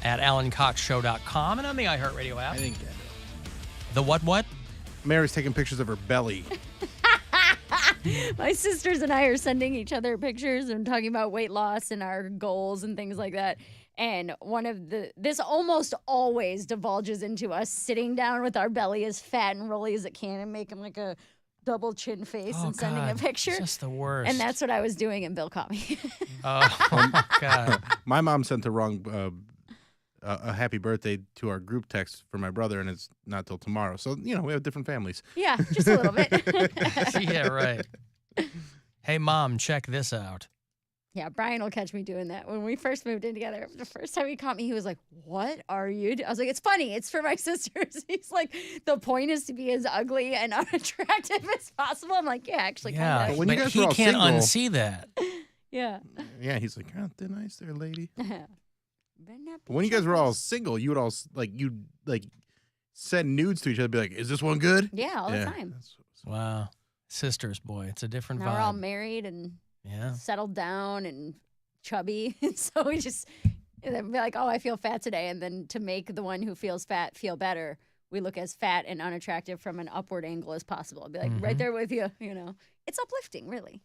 at AlanCoxShow.com and on the iHeartRadio app. I didn't get it. The what? Mary's taking pictures of her belly. My sisters and I are sending each other pictures and talking about weight loss and our goals and things like that. And this almost always divulges into us sitting down with our belly as fat and rolly as it can and making like a double chin face and sending a picture. It's just the worst. And that's what I was doing, and Bill caught me. Oh, my God. My mom sent the wrong a happy birthday to our group text for my brother, and it's not till tomorrow. So, we have different families. Yeah, just a little bit. Yeah, right. Hey, Mom, check this out. Yeah, Brian will catch me doing that. When we first moved in together, the first time he caught me, he was like, "What are you doing?" I was like, "It's funny. It's for my sisters." He's like, "The point is to be as ugly and unattractive as possible." I'm like, "Yeah, actually, kind of." When you but guys he were all can't single- unsee that. Yeah. Yeah, he's like, "Oh, they're nice there, lady." Better not be When you guys were all jealous. single, you would all you'd send nudes to each other, be like, "Is this one good?" Yeah, all the time. Wow. Sisters, boy, it's a different Now vibe. we're all married and settled down and chubby. So we just then be like, "Oh, I feel fat today." And then to make the one who feels fat feel better, we look as fat and unattractive from an upward angle as possible. I'll be like, right there with you, It's uplifting, really.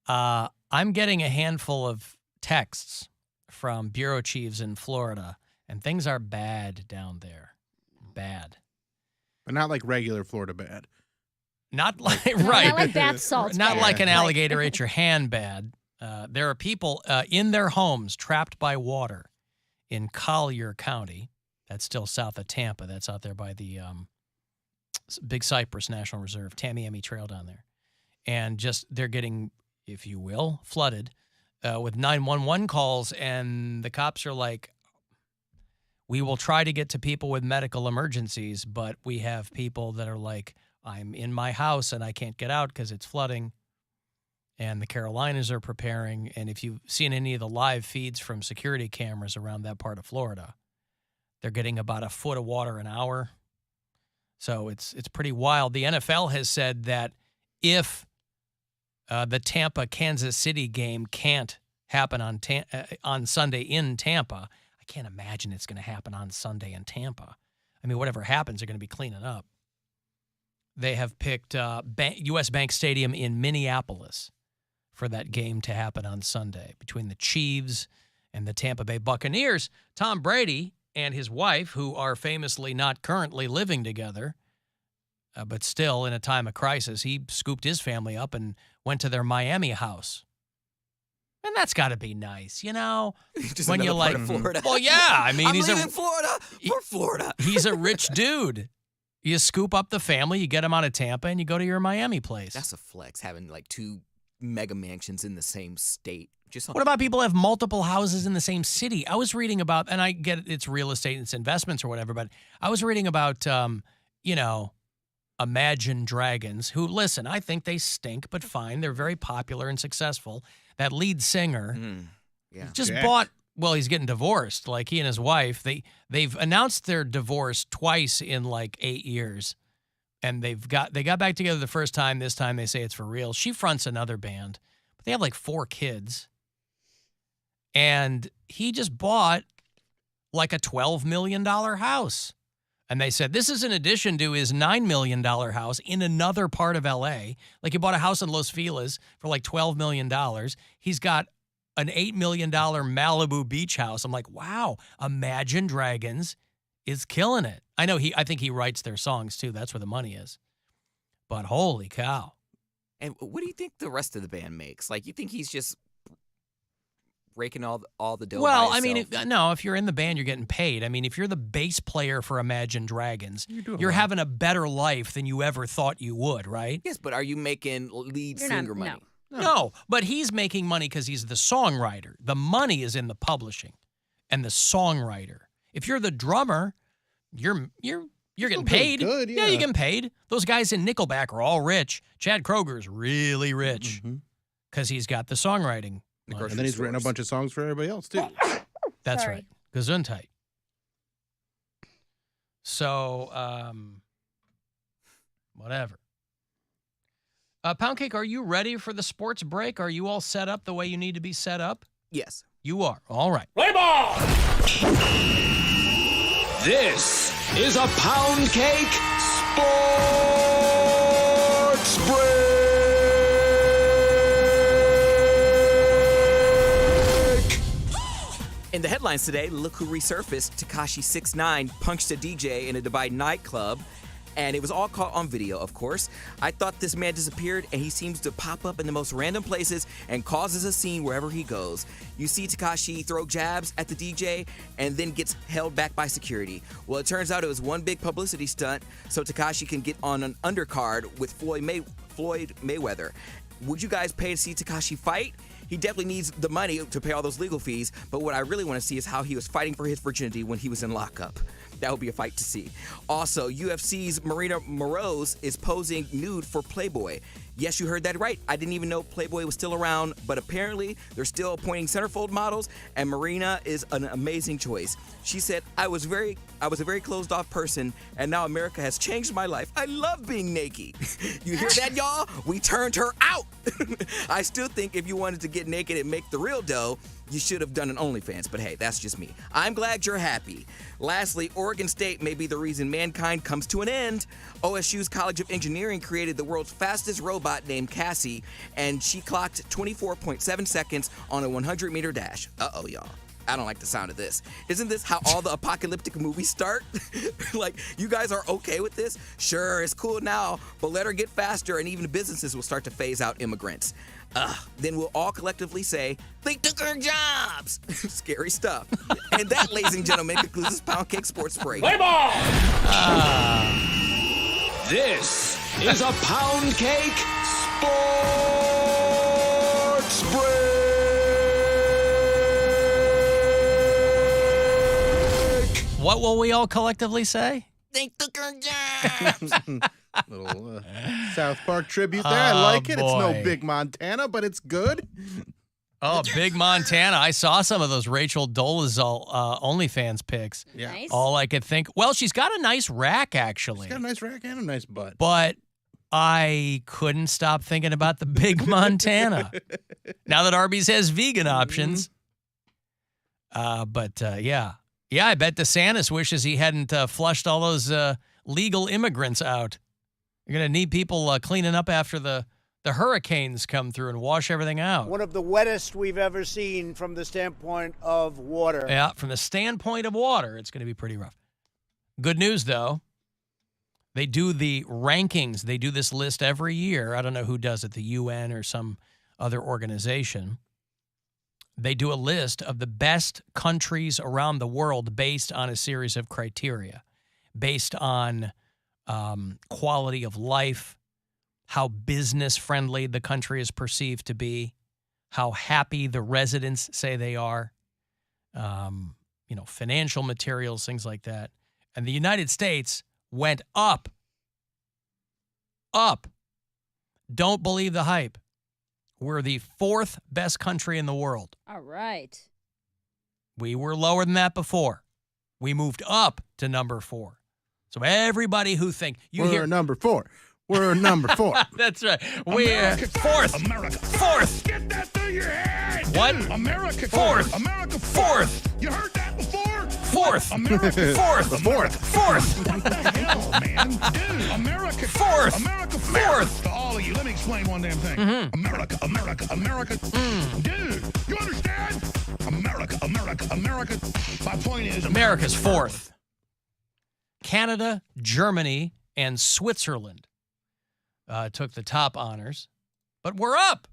I'm getting a handful of texts from bureau chiefs in Florida, and things are bad down there. Bad. But not like regular Florida bad. Not like, No, right. not like bath salts. Not bad. like an alligator ate your hand bad. There are people in their homes trapped by water in Collier County. That's still south of Tampa. That's out there by the Big Cypress National Reserve, Tamiami Trail down there. And they're getting, if you will, flooded with 911 calls. And the cops are like, we will try to get to people with medical emergencies, but we have people that are like, I'm in my house and I can't get out because it's flooding. And the Carolinas are preparing. And if you've seen any of the live feeds from security cameras around that part of Florida, they're getting about a foot of water an hour. So it's pretty wild. The NFL has said that if the Tampa-Kansas City game can't happen on Sunday in Tampa, I can't imagine it's going to happen on Sunday in Tampa. I mean, whatever happens, they're going to be cleaning up. They have picked U.S. Bank Stadium in Minneapolis for that game to happen on Sunday between the Chiefs and the Tampa Bay Buccaneers. Tom Brady and his wife, who are famously not currently living together, but still in a time of crisis, he scooped his family up and went to their Miami house. And that's got to be nice, Just when another you're part like, of Florida. well, yeah. I mean, I'm he's leaving Florida for Florida. He's a rich dude. You scoop up the family, you get them out of Tampa, and you go to your Miami place. That's a flex, having like 2 mega mansions in the same state. What about people who have multiple houses in the same city? I was reading about, and I get it's real estate and it's investments or whatever, but I was reading about, Imagine Dragons, who, listen, I think they stink, but fine. They're very popular and successful. That lead singer just bought, well, he's getting divorced. Like he and his wife, they've announced their divorce twice in like 8 years. And they got back together the first time. This time they say it's for real. She fronts another band, but they have like 4 kids. And he just bought like a $12 million house. And they said, this is in addition to his $9 million house in another part of L.A. Like he bought a house in Los Feliz for like $12 million. He's got an $8 million Malibu beach house. I'm like, wow, Imagine Dragons is killing it. I think he writes their songs too. That's where the money is. But holy cow. And what do you think the rest of the band makes? Like, you think he's just raking all the dough Well, by I mean, himself? if you're in the band, you're getting paid. I mean, if you're the bass player for Imagine Dragons, doing you're well. having a better life than you ever thought you would, right? Yes, but are you making lead You're not- singer money? no. No, but he's making money because he's the songwriter. The money is in the publishing and the songwriter. If you're the drummer, you're getting paid. good, Yeah, yeah. you're getting paid. Those guys in Nickelback are all rich. Chad Kroger's really rich because he's got the songwriting. The money. grocery And then he's written a stores. bunch of songs for everybody else, too. That's Sorry. right. Gesundheit. So, whatever. Poundcake, are you ready for the sports break? Are you all set up the way you need to be set up? Yes. You are. All right. Play ball! This is a Poundcake Sports Break. In the headlines today, look who resurfaced. Tekashi 6ix9ine punched a DJ in a Dubai nightclub, and it was all caught on video, of course. I thought this man disappeared, and he seems to pop up in the most random places and causes a scene wherever he goes. You see Tekashi throw jabs at the DJ and then gets held back by security. Well, it turns out it was one big publicity stunt so Tekashi can get on an undercard with Floyd Mayweather. Would you guys pay to see Tekashi fight? He definitely needs the money to pay all those legal fees, but what I really want to see is how he was fighting for his virginity when he was in lockup. That would be a fight to see. Also, UFC's Marina Moroz is posing nude for Playboy. Yes, you heard that right. I didn't even know Playboy was still around, but apparently they're still appointing centerfold models, and Marina is an amazing choice. She said, I was a very closed-off person, and now America has changed my life. I love being naked. You hear that, y'all? We turned her out. I still think if you wanted to get naked and make the real dough, you should have done an OnlyFans, but hey, that's just me. I'm glad you're happy. Lastly, Oregon State may be the reason mankind comes to an end. OSU's College of Engineering created the world's fastest robot named Cassie, and she clocked 24.7 seconds on a 100-meter dash. Uh-oh, y'all. I don't like the sound of this. Isn't this how all the apocalyptic movies start? Like, you guys are okay with this? Sure, it's cool now, but let her get faster and even businesses will start to phase out immigrants. Then we'll all collectively say, they took our jobs. Scary stuff. And that, ladies and gentlemen, concludes this Poundcake Sports Break. Play ball! This is a Poundcake Sports Break. What will we all collectively say? They took our jobs. Little South Park tribute there. I like it. boy. It's no Big Montana, but it's good. Oh, Big Montana. I saw some of those Rachel Dolezal OnlyFans pics. Yeah. Nice. All I could think, well, she's got a nice rack, actually. She's got a nice rack and a nice butt. But I couldn't stop thinking about the Big Montana. Now that Arby's has vegan options. Yeah, I bet DeSantis wishes he hadn't flushed all those legal immigrants out. You're going to need people cleaning up after the hurricanes come through and wash everything out. One of the wettest we've ever seen from the standpoint of water. Yeah, from the standpoint of water, it's going to be pretty rough. Good news, though. They do the rankings. They do this list every year. I don't know who does it, the UN or some other organization. They do a list of the best countries around the world based on a series of criteria, based on quality of life, how business-friendly the country is perceived to be, how happy the residents say they are, financial materials, things like that. And the United States went up. Up. Don't believe the hype. We're the 4th best country in the world. All right. We were lower than that before. We moved up to number 4. So everybody who think We're number 4. We're number 4. That's right. We're 4th. America. 4th. Get that through your head. What? America. 4th. America. 4th. You heard that before? 4th. America. 4th. The 4th. 4th. What the hell, man? Dude, America. 4th. America. 4th. To all of you, let me explain one damn thing. America. America. America. Dude, you understand? America. America. America. My point is, America's 4th. Canada, Germany, and Switzerland took the top honors. But we're up.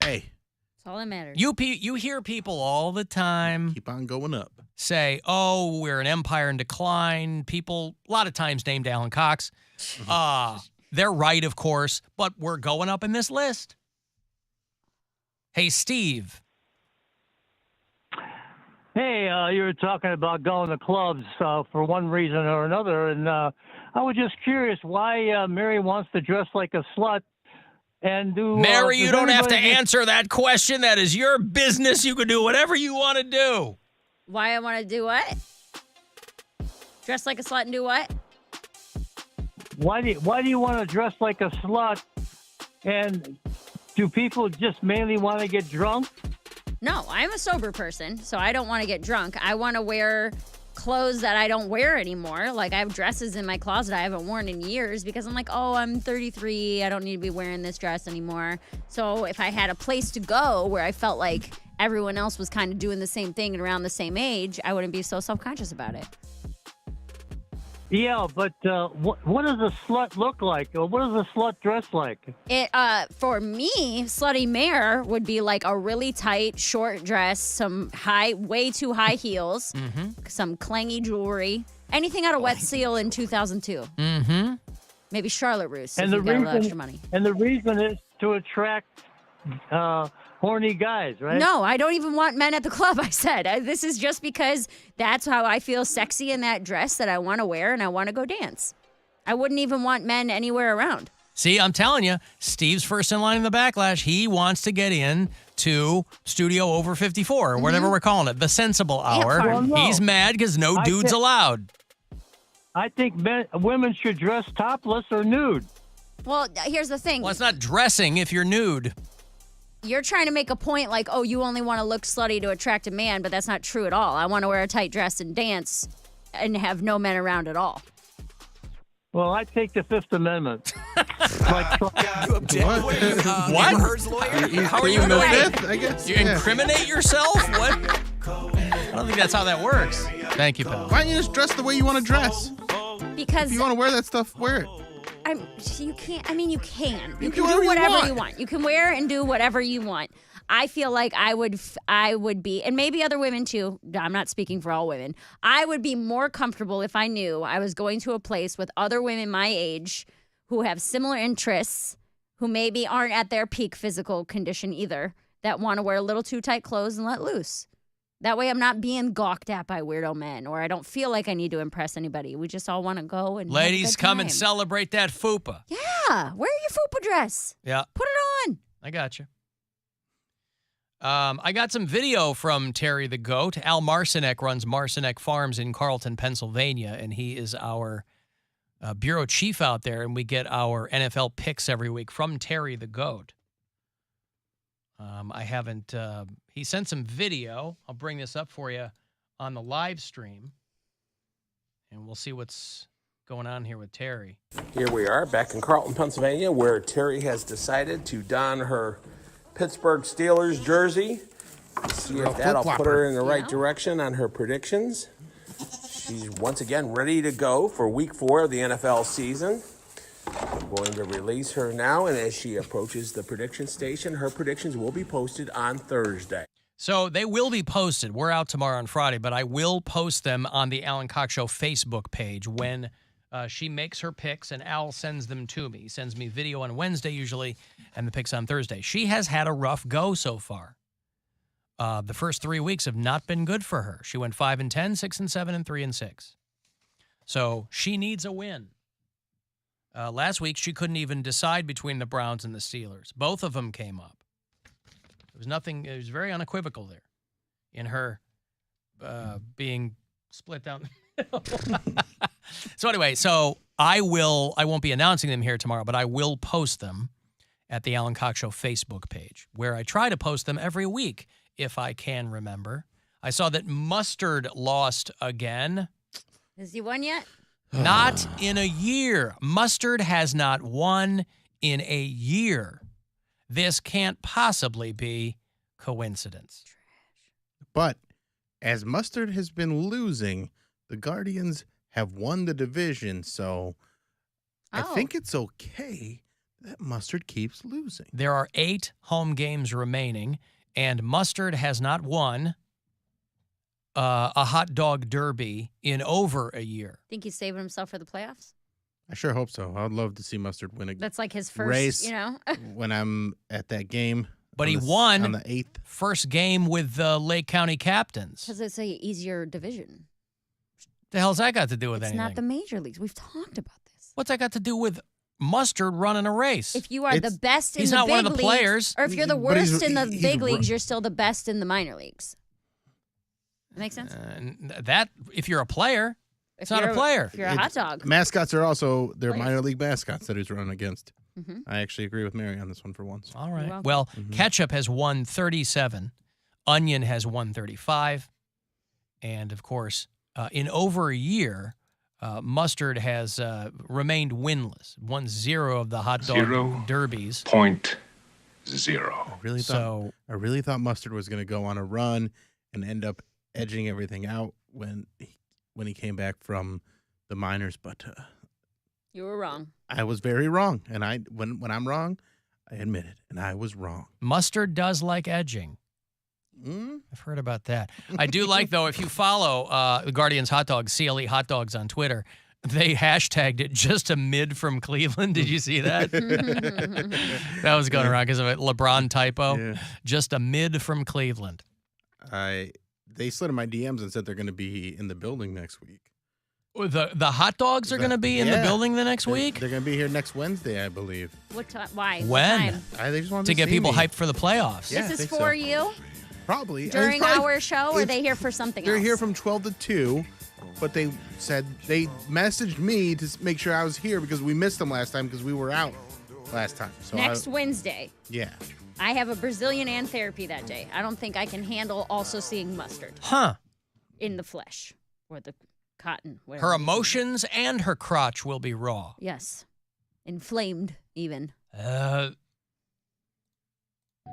Hey, That's all that matters. You hear people all the time keep on going up. say, oh, we're an empire in decline. People, a lot of times named Alan Cox. They're right, of course, but we're going up in this list. Hey, Steve. Hey, you were talking about going to clubs for one reason or another, and I was just curious why Mary wants to dress like a slut and do... Mary, you don't have to anybody- answer that question. That is your business. You can do whatever you want to do. Why I want to do what? Dress like a slut and do what? Why do you want to dress like a slut, and do people just mainly want to get drunk? No, I'm a sober person, so I don't want to get drunk. I want to wear clothes that I don't wear anymore. Like, I have dresses in my closet I haven't worn in years because I'm like, oh, I'm 33. I don't need to be wearing this dress anymore. So if I had a place to go where I felt like everyone else was kind of doing the same thing and around the same age, I wouldn't be so self-conscious about it. Yeah, but what does a slut look like? Or what does a slut dress like? It for me, slutty mare would be like a really tight short dress, some way too high heels, some clangy jewelry, anything out of Wet Seal in 2002. Mm-hmm. Maybe Charlotte Russe And if the you got a little reason, extra money. and the reason is to attract horny guys, right? No, I don't even want men at the club, I said. This is just because that's how I feel sexy in that dress that I want to wear and I want to go dance. I wouldn't even want men anywhere around. See, I'm telling you, Steve's first in line in the backlash. He wants to get in to Studio Over 54, or whatever we're calling it, the sensible hour. Well, no. He's mad because no dudes allowed. I think women should dress topless or nude. Well, here's the thing. Well, it's not dressing if you're nude. You're trying to make a point like, oh, you only want to look slutty to attract a man, but that's not true at all. I want to wear a tight dress and dance and have no men around at all. Well, I take the Fifth Amendment. You object? What? Amber Heard's lawyer? How are you the doing? fifth, I guess. You incriminate yourself? What? I don't think that's how that works. Thank you, pal. Why don't you just dress the way you want to dress? Because If you want to wear that stuff, wear it. you can't. I mean, you can. You You can do do whatever whatever you you want. want. You can wear and do whatever you want. I feel like I would be, and maybe other women too. I'm not speaking for all women. I would be more comfortable if I knew I was going to a place with other women my age who have similar interests, who maybe aren't at their peak physical condition either, that want to wear a little too tight clothes and let loose. That way I'm not being gawked at by weirdo men, or I don't feel like I need to impress anybody. We just all want to go and have a Ladies, good come and time. celebrate that fupa. Yeah, wear your fupa dress. Yeah, Put it on. I got you. I got some video from Terry the Goat. Al Marcinek runs Marcinek Farms in Carlton, Pennsylvania, and he is our bureau chief out there, and we get our NFL picks every week from Terry the Goat. I haven't, he sent some video. I'll bring this up for you on the live stream, and we'll see what's going on here with Terry. Here we are back in Carlton, Pennsylvania, where Terry has decided to don her Pittsburgh Steelers jersey. See if that'll put her in the right direction on her predictions. She's once again ready to go for week 4 of the NFL season. I'm going to release her now, and as she approaches the prediction station, her predictions will be posted on Thursday. So they will be posted. We're out tomorrow on Friday, but I will post them on the Alan Cox Show Facebook page when she makes her picks, and Al sends them to me. He sends me video on Wednesday usually, and the picks on Thursday. She has had a rough go so far. The first 3 weeks have not been good for her. She went 5-10, 6-7, and 3-6. So she needs a win. Last week, she couldn't even decide between the Browns and the Steelers. Both of them came up. There was nothing, it was very unequivocal there in her being split down. So anyway, I won't be announcing them here tomorrow, but I will post them at the Alan Cox Show Facebook page, where I try to post them every week if I can remember. I saw that Mustard lost again. Has he won yet? Not in a year. Mustard has not won in a year. This can't possibly be coincidence. But as Mustard has been losing, the Guardians have won the division, so I think it's okay that Mustard keeps losing. There are 8 home games remaining, and Mustard has not won a hot dog derby in over a year. Think he's saving himself for the playoffs? I sure hope so. I would love to see Mustard win a That's like his first, race you know? when I'm at that game. But on he the won on the 8th. first game with the Lake County Captains. Because it's a easier division. The hell's that got to do with It's anything? not the major leagues. We've talked about this. What's that got to do with Mustard running a race? If you are the best in he's the not big one of the leagues, players. or if you're the But he's- worst in the he's big ru- leagues, you're still the best in the minor leagues. That makes sense? That if you're a player, it's not a you're- player. If you're a hot dog. Mascots are also their Players. minor league mascots that he's running against. Mhm. I actually agree with Mary on this one for once. All right. welcome. Well, Ketchup has won 37. Onion has won 35. And, of course, in over a year, Mustard has remained winless. Won 0 of the hot dog derbies. 0.0. I really thought Mustard was going to go on a run and end up edging everything out when he came back from the minors, but you were wrong. I was very wrong, and when I'm wrong, I admit it, and I was wrong. Mustard does like edging. I've heard about that. I do like, though, if you follow the Guardians Hot Dogs, CLE Hot Dogs on Twitter, they hashtagged it just a mid from Cleveland. Did you see that? That was going around because of a LeBron typo. Yeah. Just a mid from Cleveland. They slid in my DMs and said they're going to be in the building next week. The hot dogs are going to be in the building the next week? They're going to be here next Wednesday, I believe. What time? Why? When? What time? They just wanted to get people hyped for the playoffs. Yeah, this is for you? Probably. During our show, or are they here for something else? They're here from 12 to 2, but they said they messaged me to make sure I was here because we missed them last time because we were out last time. So next Wednesday. Yeah. I have a Brazilian and therapy that day. I don't think I can handle also seeing Mustard. Huh. In the flesh or the cotton. Her emotions and her crotch will be raw. Yes. Inflamed, even.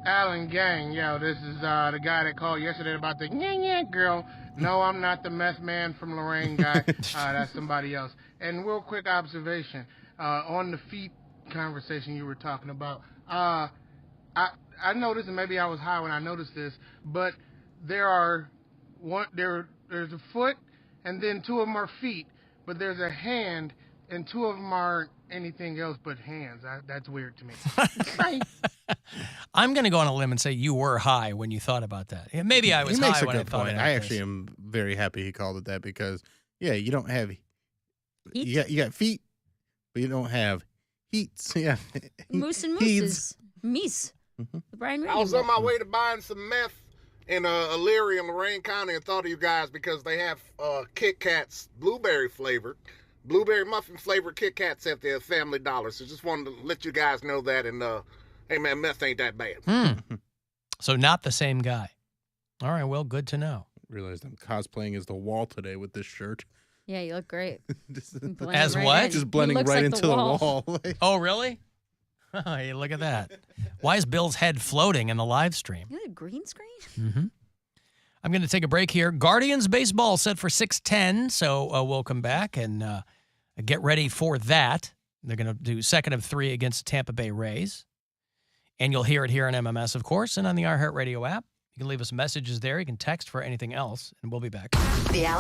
Alan Gang, yo, this is the guy that called yesterday about the girl. No, I'm not the meth man from Lorraine guy. That's somebody else. And real quick observation on the feet conversation you were talking about. I noticed, and maybe I was high when I noticed this, but there's a foot, and then 2 of them are feet, but there's a hand, and 2 of them aren't anything else but hands. That's weird to me. Right. I'm going to go on a limb and say you were high when you thought about that. Maybe I was high when I thought about it. I actually am very happy he called it that because, you don't have you got feet, but you don't have heats. Yeah. Moose and mooses. Meese. Mm-hmm. Brian I was on my way to buying some meth in Elyria in Lorraine County and thought of you guys because they have Kit Kats blueberry muffin flavored Kit Kats at the Family Dollar. So just wanted to let you guys know that. And hey man, meth ain't that bad. So not the same guy. All right, well, good to know. Realized I'm cosplaying as the wall today with this shirt. Yeah, you look great. As what? Just blending right into the wall. Oh, really? Hey, look at that. Why is Bill's head floating in the live stream? You had a green screen? Mm-hmm. I'm going to take a break here. Guardians baseball set for 6:10, so we'll come back and get ready for that. They're going to do 2nd of 3 against Tampa Bay Rays. And you'll hear it here on MMS, of course, and on the iHeartRadio app. You can leave us messages there. You can text for anything else, and we'll be back.